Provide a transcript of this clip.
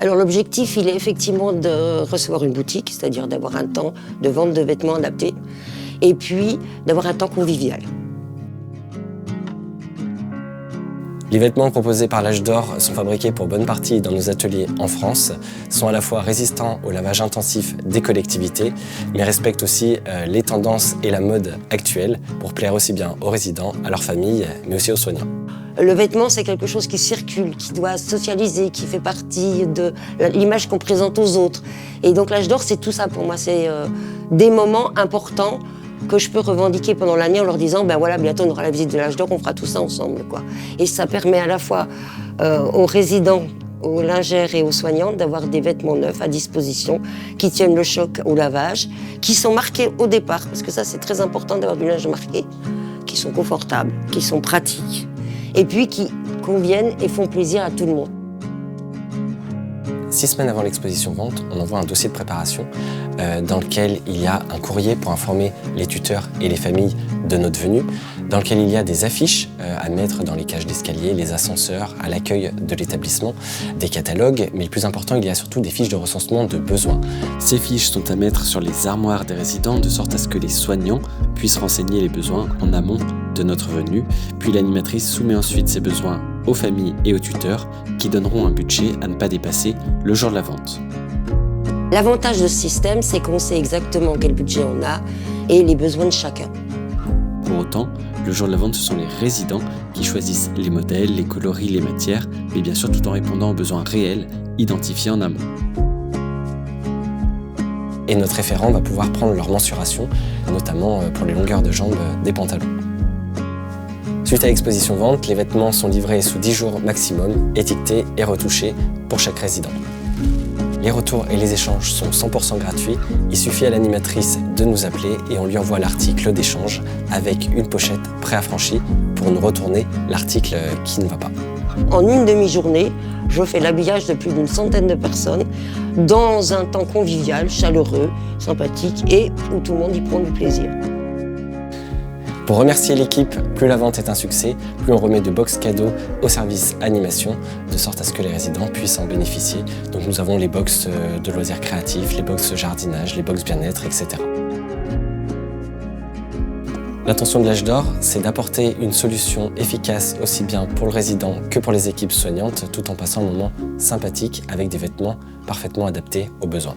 Alors l'objectif, il est effectivement de recevoir une boutique, c'est-à-dire d'avoir un temps de vente de vêtements adaptés, et puis d'avoir un temps convivial. Les vêtements proposés par l'Âge d'Or sont fabriqués pour bonne partie dans nos ateliers en France, sont à la fois résistants au lavage intensif des collectivités, mais respectent aussi les tendances et la mode actuelle pour plaire aussi bien aux résidents, à leurs familles, mais aussi aux soignants. Le vêtement, c'est quelque chose qui circule, qui doit socialiser, qui fait partie de l'image qu'on présente aux autres. Et donc l'Âge d'Or, c'est tout ça pour moi, c'est des moments importants que je peux revendiquer pendant l'année en leur disant, ben voilà, bientôt on aura la visite de l'Âge d'Or, on fera tout ça ensemble, quoi. Et ça permet à la fois aux résidents, aux lingères et aux soignantes d'avoir des vêtements neufs à disposition, qui tiennent le choc au lavage, qui sont marqués au départ, parce que ça c'est très important d'avoir du linge marqué, qui sont confortables, qui sont pratiques, et puis qui conviennent et font plaisir à tout le monde. 6 semaines avant l'exposition vente, on envoie un dossier de préparation dans lequel il y a un courrier pour informer les tuteurs et les familles de notre venue, dans lequel il y a des affiches à mettre dans les cages d'escalier, les ascenseurs, à l'accueil de l'établissement, des catalogues, mais le plus important, il y a surtout des fiches de recensement de besoins. Ces fiches sont à mettre sur les armoires des résidents de sorte à ce que les soignants puissent renseigner les besoins en amont de notre venue, puis l'animatrice soumet ensuite ces besoins aux familles et aux tuteurs qui donneront un budget à ne pas dépasser le jour de la vente. L'avantage de ce système, c'est qu'on sait exactement quel budget on a et les besoins de chacun. Pour autant, le jour de la vente, ce sont les résidents qui choisissent les modèles, les coloris, les matières, mais bien sûr tout en répondant aux besoins réels identifiés en amont. Et notre référent va pouvoir prendre leur mensuration, notamment pour les longueurs de jambes des pantalons. Suite à l'exposition vente, les vêtements sont livrés sous 10 jours maximum, étiquetés et retouchés pour chaque résident. Les retours et les échanges sont 100% gratuits. Il suffit à l'animatrice de nous appeler et on lui envoie l'article d'échange avec une pochette préaffranchie pour nous retourner l'article qui ne va pas. En une demi-journée, je fais l'habillage de plus d'une centaine de personnes dans un temps convivial, chaleureux, sympathique et où tout le monde y prend du plaisir. Pour remercier l'équipe, plus la vente est un succès, plus on remet de box cadeaux au service animation, de sorte à ce que les résidents puissent en bénéficier. Donc nous avons les box de loisirs créatifs, les box jardinage, les box bien-être, etc. L'intention de l'Âge d'Or, c'est d'apporter une solution efficace aussi bien pour le résident que pour les équipes soignantes, tout en passant un moment sympathique avec des vêtements parfaitement adaptés aux besoins.